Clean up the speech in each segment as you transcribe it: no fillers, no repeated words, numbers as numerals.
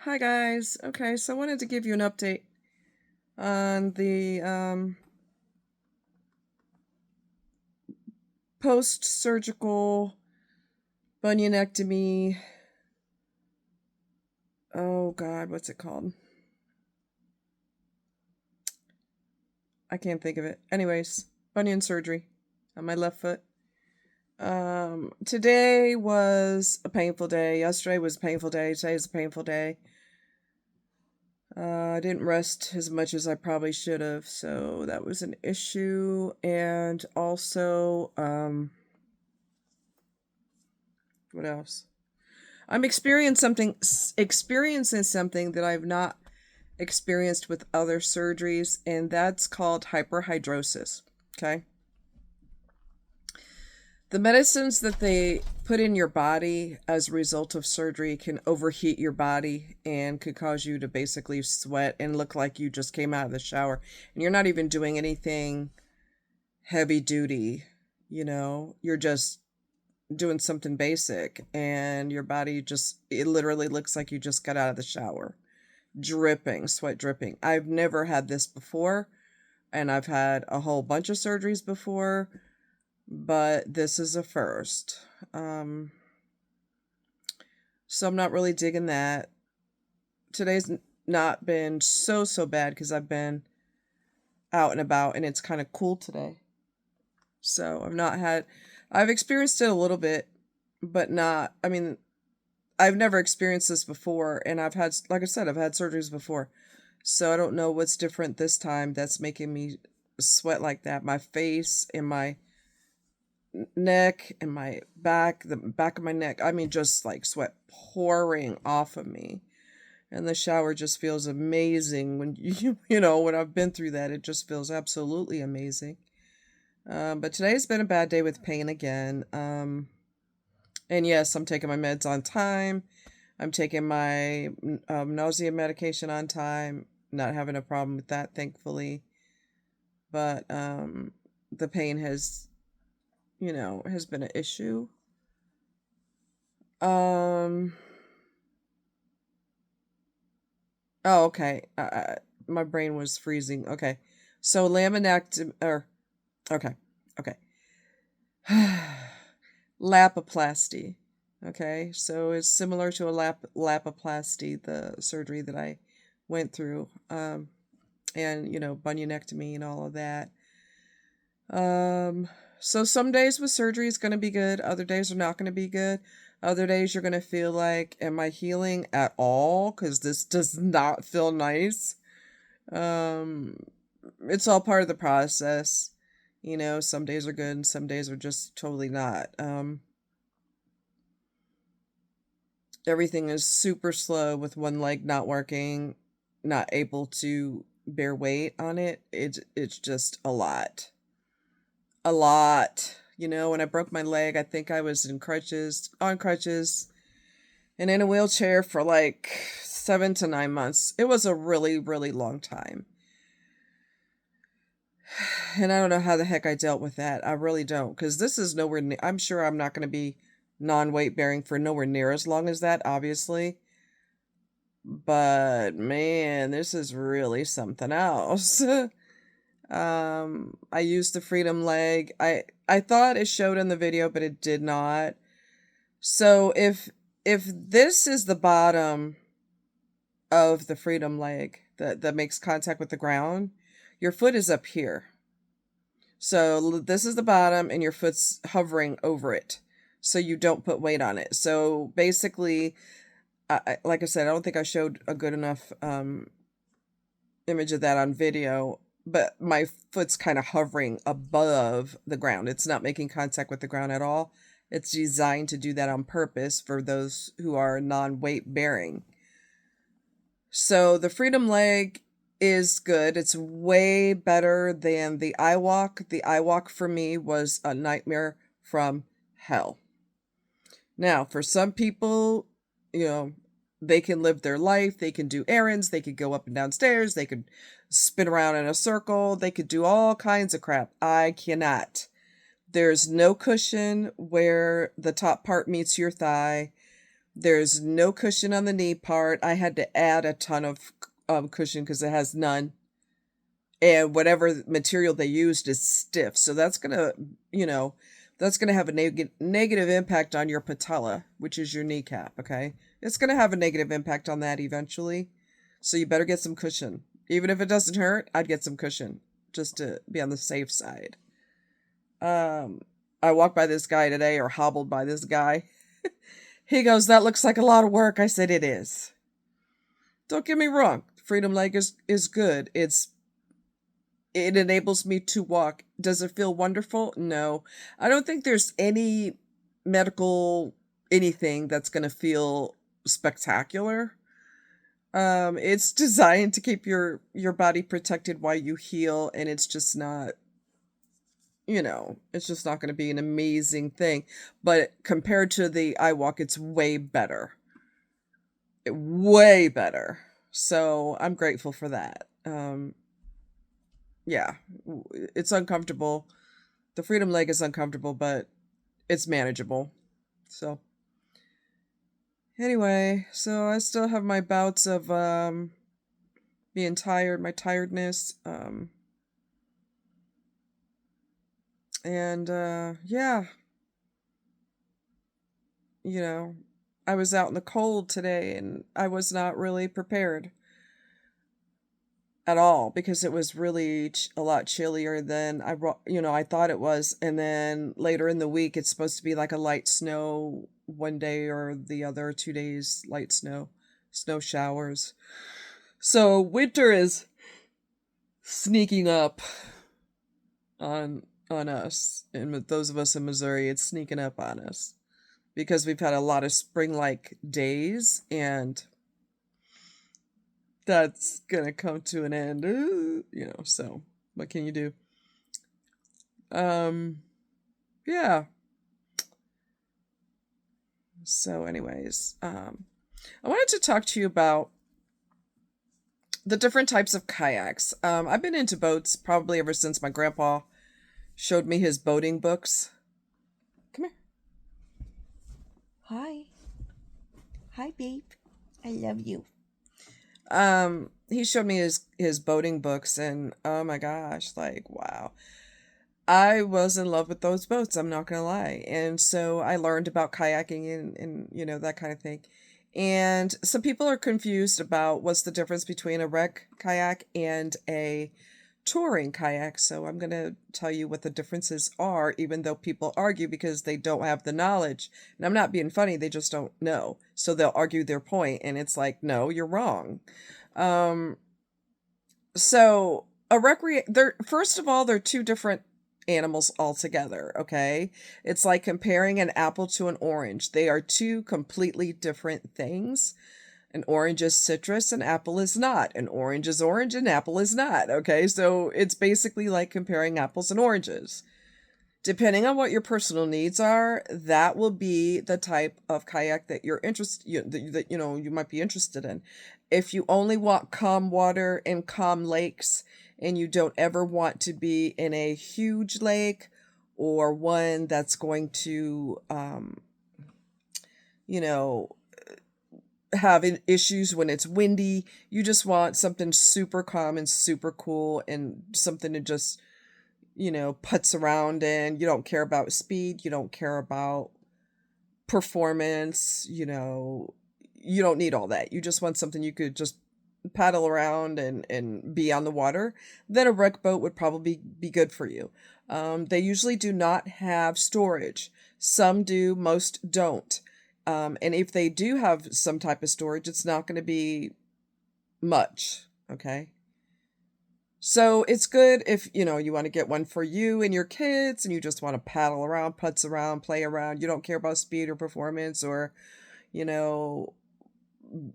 Hi guys. Okay, so I wanted to give you an update on the post-surgical bunionectomy. Oh God, what's it called? I can't think of it. Anyways, bunion surgery on my left foot. Today was a painful day. Yesterday was a painful day. Today is a painful day. I didn't rest as much as I probably should have, so that was an issue. And also, what else? I'm experiencing something that I've not experienced with other surgeries, and that's called hyperhidrosis. Okay. The medicines that they put in your body as a result of surgery can overheat your body and could cause you to basically sweat and look like you just came out of the shower. And you're not even doing anything heavy duty, you're just doing something basic, and your body it literally looks like you just got out of the shower, dripping, sweat dripping. I've never had this before, and I've had a whole bunch of surgeries before, but this is a first. So I'm not really digging that. Today's not been so bad because I've been out and about, and it's kind of cool today. So I've experienced it a little bit, but not, I mean, I've never experienced this before, and like I said, I've had surgeries before. So I don't know what's different this time that's making me sweat like that. My face and my neck and my back, the back of my neck, I mean, just like sweat pouring off of me. And the shower just feels amazing when when I've been through that, it just feels absolutely amazing. But today's been a bad day with pain again. And yes, I'm taking my meds on time. I'm taking my nausea medication on time. Not having a problem with that, thankfully. But the pain has been an issue. Um. Oh, okay. My brain was freezing. Okay. So laminectomy, or okay, okay. Lapiplasty. Okay, so it's similar to a lapiplasty, the surgery that I went through, and bunionectomy and all of that. Um, so some days with surgery is going to be good, other days are not going to be good. Other days you're going to feel like, am I healing at all? Because this does not feel nice. Um, it's all part of the process. Some days are good and some days are just totally not. Everything is super slow with one leg not working, not able to bear weight on it. It's just a lot. A lot. When I broke my leg, I think I was on crutches, and in a wheelchair for like 7 to 9 months. It was a really, really long time. And I don't know how the heck I dealt with that. I really don't, because this is nowhere near, I'm sure I'm not going to be non-weight bearing for nowhere near as long as that, obviously. But man, this is really something else. I used the freedom leg. I thought it showed in the video, but it did not. So if this is the bottom of the freedom leg that makes contact with the ground, your foot is up here. So this is the bottom, and your foot's hovering over it, so you don't put weight on it. So basically, like I said, I don't think I showed a good enough image of that on video, but my foot's kind of hovering above the ground. It's not making contact with the ground at all. It's designed to do that on purpose for those who are non-weight bearing. So the freedom leg is good. It's way better than the iWalk. The iWalk for me was a nightmare from hell. Now, for some people, they can live their life. They can do errands. They could go up and down stairs. They could spin around in a circle. They could do all kinds of crap. I cannot. There's no cushion where the top part meets your thigh. There's no cushion on the knee part. I had to add a ton of cushion because it has none. And whatever material they used is stiff. So that's going to, you know, that's going to have a negative impact on your patella, which is your kneecap, okay? It's going to have a negative impact on that eventually. So you better get some cushion. Even if it doesn't hurt, I'd get some cushion just to be on the safe side. I walked by this guy today, or hobbled by this guy. He goes, "That looks like a lot of work." I said, "It is." Don't get me wrong. Freedom leg is good. It enables me to walk. Does it feel wonderful? No. I don't think there's any medical anything that's going to feel spectacular. It's designed to keep your body protected while you heal, and it's just not, it's just not going to be an amazing thing. But compared to the iWalk, it's way better. Way better. So I'm grateful for that. Yeah, it's uncomfortable. The Freedom leg is uncomfortable, but it's manageable. So anyway, so I still have my bouts of being tired, my tiredness. And yeah, I was out in the cold today and I was not really prepared at all because it was really a lot chillier than I thought it was. And then later in the week, it's supposed to be like a light snow one day or the other 2 days, light snow showers. So winter is sneaking up on us, and with those of us in Missouri, it's sneaking up on us because we've had a lot of spring-like days, and that's gonna come to an end, so what can you do? Yeah. So anyways, I wanted to talk to you about the different types of kayaks. I've been into boats probably ever since my grandpa showed me his boating books. Come here. Hi. Hi, babe. I love you. He showed me his boating books, and oh my gosh, like wow. I was in love with those boats, I'm not gonna lie. And so I learned about kayaking and that kind of thing. And some people are confused about what's the difference between a wreck kayak and a touring kayak. So I'm going to tell you what the differences are, even though people argue because they don't have the knowledge. And I'm not being funny, they just don't know. So they'll argue their point, and it's like, no, you're wrong. So first of all, they're two different animals altogether, okay? It's like comparing an apple to an orange. They are two completely different things. An orange is citrus, an apple is not. An orange is orange, an apple is not, okay? So it's basically like comparing apples and oranges. Depending on what your personal needs are, that will be the type of kayak that you're you might be interested in. If you only want calm water and calm lakes, and you don't ever want to be in a huge lake or one that's going to, have issues when it's windy, you just want something super calm and super cool and something to just, putz around in. You don't care about speed. You don't care about performance. You don't need all that. You just want something you could just paddle around and be on the water. Then a wreck boat would probably be good for you. They usually do not have storage. Some do, most don't. And if they do have some type of storage, it's not going to be much. Okay. So it's good if, you want to get one for you and your kids and you just want to paddle around, putz around, play around. You don't care about speed or performance or,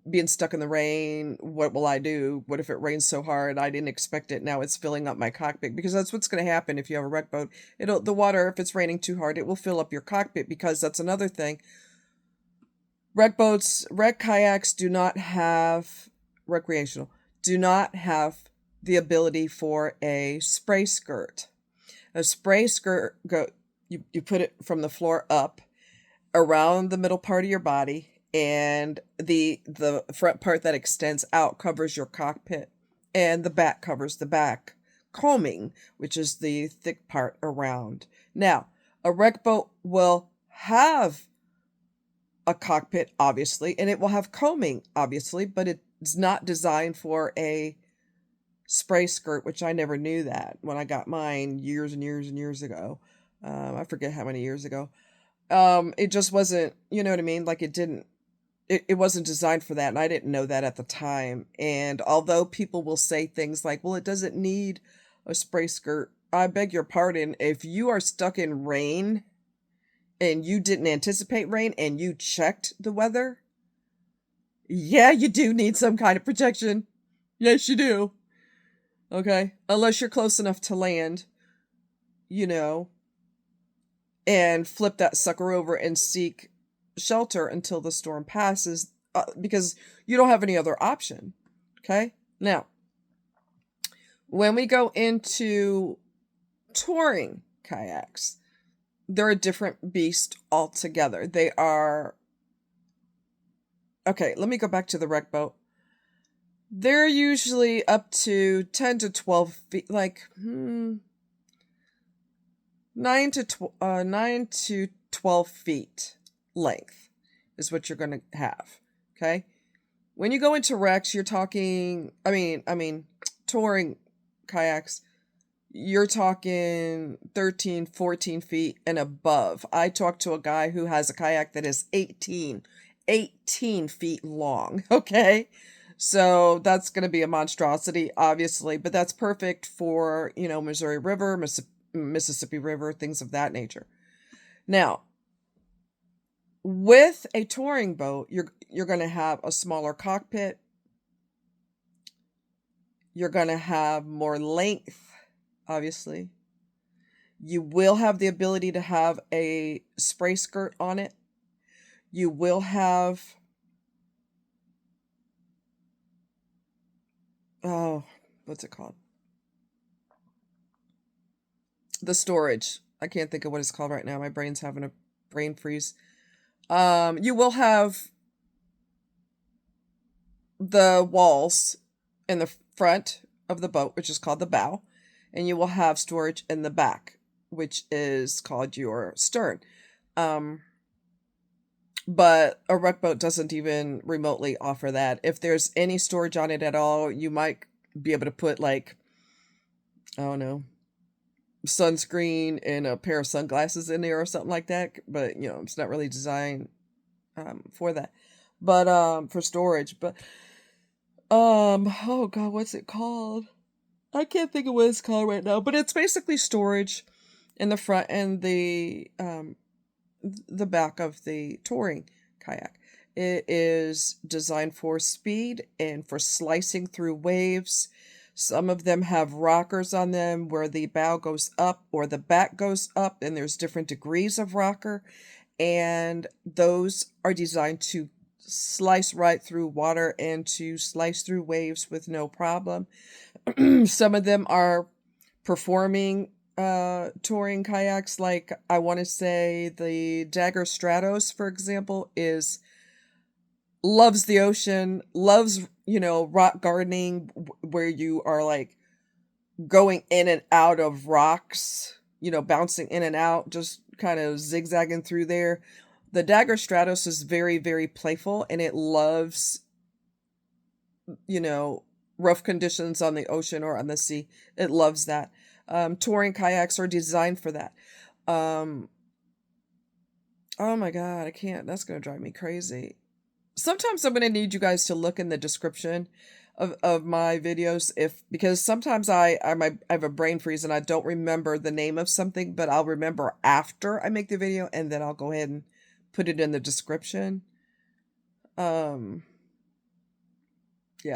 being stuck in the rain. What will I do? What if it rains so hard? I didn't expect it. Now it's filling up my cockpit, because that's what's going to happen if you have a wreck boat. The water, if it's raining too hard, it will fill up your cockpit, because that's another thing. Wreck kayaks do not have recreational, do not have the ability for a spray skirt. A spray skirt, you put it from the floor up around the middle part of your body, and the front part that extends out covers your cockpit, and the back covers the back coaming, which is the thick part around. Now, a wreck boat will have a cockpit, obviously, and it will have coaming, obviously, but it's not designed for a spray skirt, which I never knew that when I got mine years and years and years ago. I forget how many years ago. It just wasn't, you know what I mean? Like it wasn't designed for that, and I didn't know that at the time. And although people will say things like, well, it doesn't need a spray skirt, I beg your pardon. If you are stuck in rain and you didn't anticipate rain and you checked the weather, yeah, you do need some kind of protection. Yes, you do. Okay. Unless you're close enough to land, you know, and flip that sucker over and seek shelter until the storm passes, because you don't have any other option. Okay. Now, when we go into touring kayaks, they're a different beast altogether. They are, okay, let me go back to the wreck boat. They're usually up to 10 to 12 feet, like 9 to 12 feet length is what you're going to have. Okay. When you go into wrecks, you're talking, I mean, touring kayaks, you're talking 13, 14 feet and above. I talked to a guy who has a kayak that is 18 feet long. Okay. So that's going to be a monstrosity, obviously, but that's perfect for, Missouri River, Mississippi River, things of that nature. Now, with a touring boat, you're going to have a smaller cockpit. You're going to have more length, obviously. You will have the ability to have a spray skirt on it. You will have, what's it called? The storage. I can't think of what it's called right now. My brain's having a brain freeze. You will have the walls in the front of the boat, which is called the bow, and you will have storage in the back, which is called your stern. But a wreck boat doesn't even remotely offer that. If there's any storage on it at all, you might be able to put, like, I don't know, sunscreen and a pair of sunglasses in there or something like that. But, it's not really designed for that. But for storage. But oh God, what's it called? I can't think of what it's called right now. But it's basically storage in the front and the back of the touring kayak. It is designed for speed and for slicing through waves. Some of them have rockers on them where the bow goes up or the back goes up, and there's different degrees of rocker. And those are designed to slice right through water and to slice through waves with no problem. Some of them are performing touring kayaks, like I want to say the Dagger Stratos, for example, loves the ocean, loves, rock gardening, where you are like going in and out of rocks, bouncing in and out, just kind of zigzagging through there. The Dagger Stratos is very, very playful, and it loves, rough conditions on the ocean or on the sea. It loves that. Touring kayaks are designed for that. Oh my God, I can't. That's going to drive me crazy. Sometimes I'm going to need you guys to look in the description of my videos, because sometimes I have a brain freeze and I don't remember the name of something, but I'll remember after I make the video, and then I'll go ahead and put it in the description. Yeah,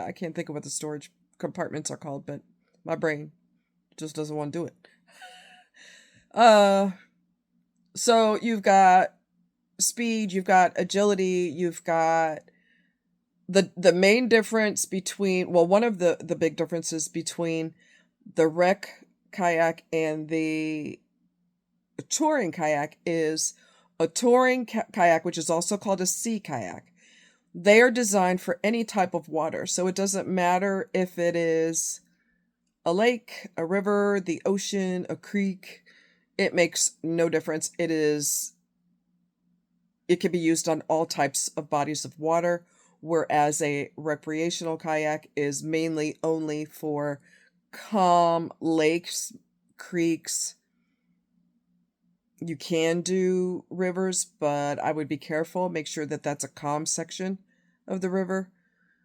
I can't think of what the storage compartments are called, but my brain just doesn't want to do it. So you've got speed, you've got agility, you've got the main difference between, well, one of the big differences between the wreck kayak and the touring kayak is a touring kayak, which is also called a sea kayak, They are designed for any type of water. So it doesn't matter if it is a lake, a river, the ocean, a creek. It makes no difference. It can be used on all types of bodies of water, whereas a recreational kayak is mainly only for calm lakes, creeks. You can do rivers, but I would be careful. Make sure that that's a calm section of the river.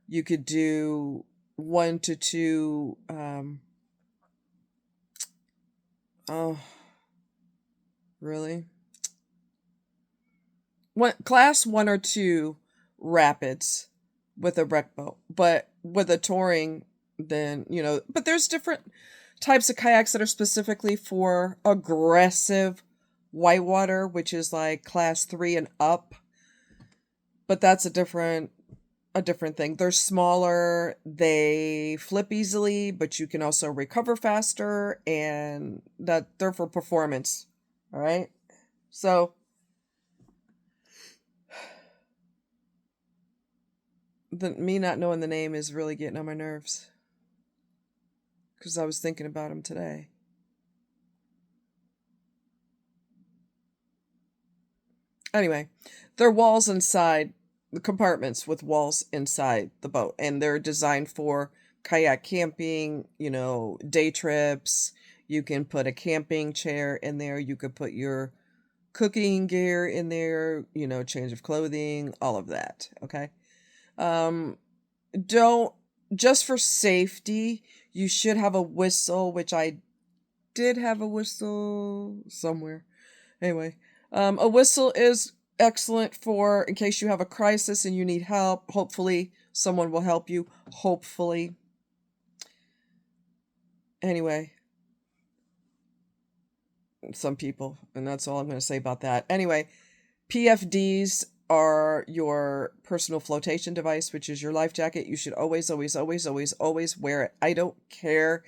You could do 1 to 2, oh, really? Class 1 or 2 rapids with a rec boat, but with a touring, then, but there's different types of kayaks that are specifically for aggressive whitewater, which is like class 3 and up. But that's a different thing. They're smaller, they flip easily, but you can also recover faster, and that they're for performance. All right? So me not knowing the name is really getting on my nerves, because I was thinking about them today. Anyway, there are walls inside the compartments with walls inside the boat, and they're designed for kayak camping, day trips. You can put a camping chair in there. You could put your cooking gear in there, change of clothing, all of that. Okay. Don't, just for safety, you should have a whistle, which I did have a whistle somewhere. Anyway, a whistle is excellent for in case you have a crisis and you need help. Hopefully, someone will help you. Hopefully. Anyway, some people, and that's all I'm going to say about that. Anyway, PFDs are your personal flotation device, which is your life jacket. You should always, always, always, always, always wear it. I don't care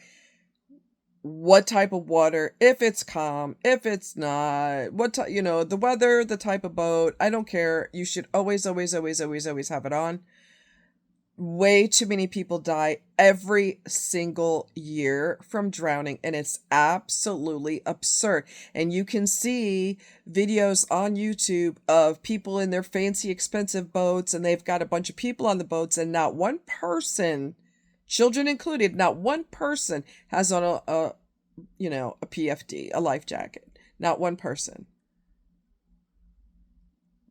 what type of water, if it's calm, if it's not, the weather, the type of boat, I don't care. You should always, always, always, always, always have it on. Way too many people die every single year from drowning, and it's absolutely absurd. And you can see videos on YouTube of people in their fancy, expensive boats, and they've got a bunch of people on the boats, and not one person, children included, not one person has on a PFD, a life jacket. Not one person.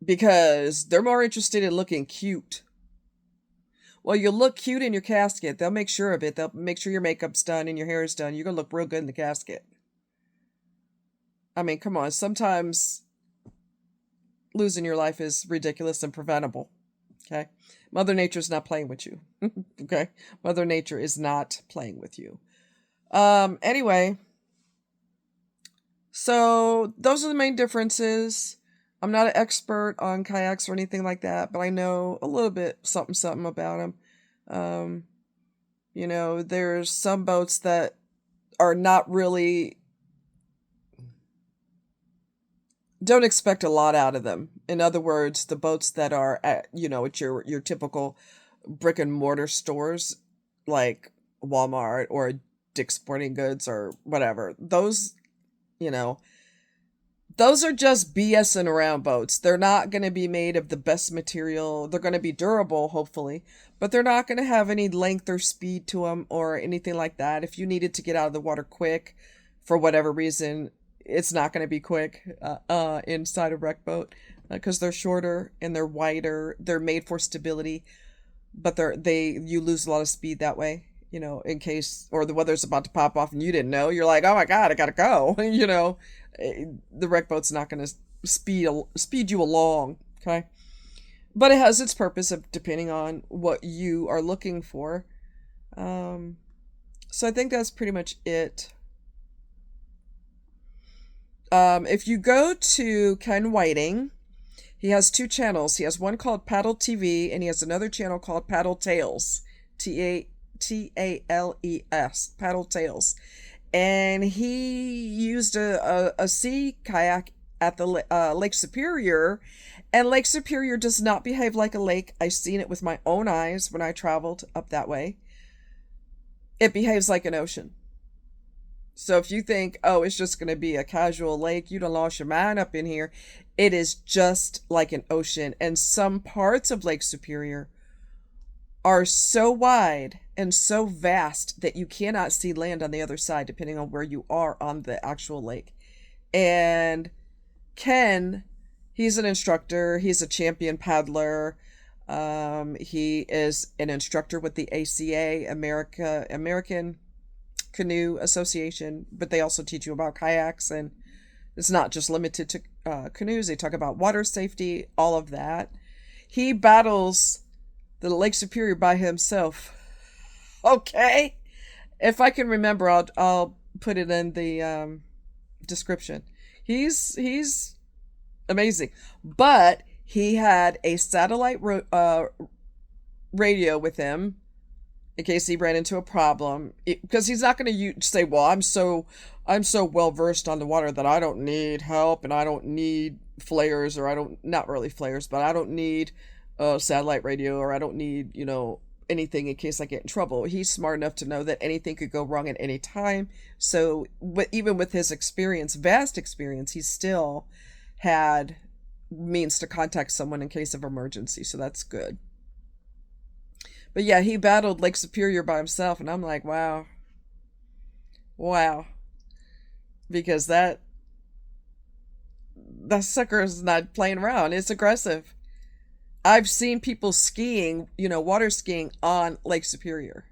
Because they're more interested in looking cute. Well, you look cute in your casket. They'll make sure of it. They'll make sure your makeup's done and your hair is done. You're going to look real good in the casket. I mean, come on. Sometimes losing your life is ridiculous and preventable. Okay? Mother Nature's not playing with you. Okay? Mother Nature is not playing with you. Anyway. So, those are the main differences. I'm not an expert on kayaks or anything like that, but I know a little bit something about them. There's some boats that are not really, don't expect a lot out of them. In other words, the boats that are at your typical brick and mortar stores like Walmart or Dick's Sporting Goods or whatever, those are just BSing around boats. They're not going to be made of the best material. They're going to be durable, hopefully, but they're not going to have any length or speed to them or anything like that. If you needed to get out of the water quick for whatever reason, it's not going to be quick inside a wreck boat because they're shorter and they're wider. They're made for stability, but you lose a lot of speed that way. In case, or the weather's about to pop off and you didn't know, you're like, oh my God, I gotta go. The wreck boat's not going to speed you along. Okay. But it has its purpose of depending on what you are looking for. So I think that's pretty much it. If you go to Ken Whiting, he has 2 channels. He has one called Paddle TV and he has another channel called Paddle Tales. TALES, Paddle Tales. And he used a sea kayak at the Lake Superior, and Lake Superior does not behave like a lake. I've seen it with my own eyes when I traveled up that way. It behaves like an ocean. So if you think, oh, it's just going to be a casual lake, you done lost your mind up in here. It is just like an ocean. And some parts of Lake Superior are so wide and so vast that you cannot see land on the other side, depending on where you are on the actual lake. And Ken, he's an instructor. He's a champion paddler. He is an instructor with the ACA, American Canoe Association, but they also teach you about kayaks, and it's not just limited to canoes. They talk about water safety, all of that. He battles the Lake Superior by himself. Okay, if I can remember, I'll put it in the description. He's amazing, but he had a satellite radio with him in case he ran into a problem, because he's not going to say, well, I'm so well versed on the water that I don't need help, and I don't need flares, or not really flares, but I don't need a satellite radio, or I don't need, anything in case I get in trouble. He's smart enough to know that anything could go wrong at any time. So even with his experience, vast experience, he still had means to contact someone in case of emergency. So that's good. But yeah, he battled Lake Superior by himself, and I'm like, wow. Because that sucker is not playing around. It's aggressive. I've seen people skiing, water skiing on Lake Superior.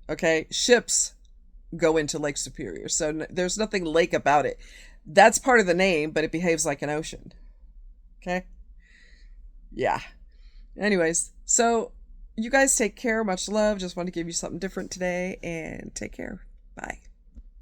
Okay, ships go into Lake Superior, so there's nothing lake about it. That's part of the name, but it behaves like an ocean. Okay? Yeah. Anyways, so you guys take care. Much love. Just want to give you something different today, and take care.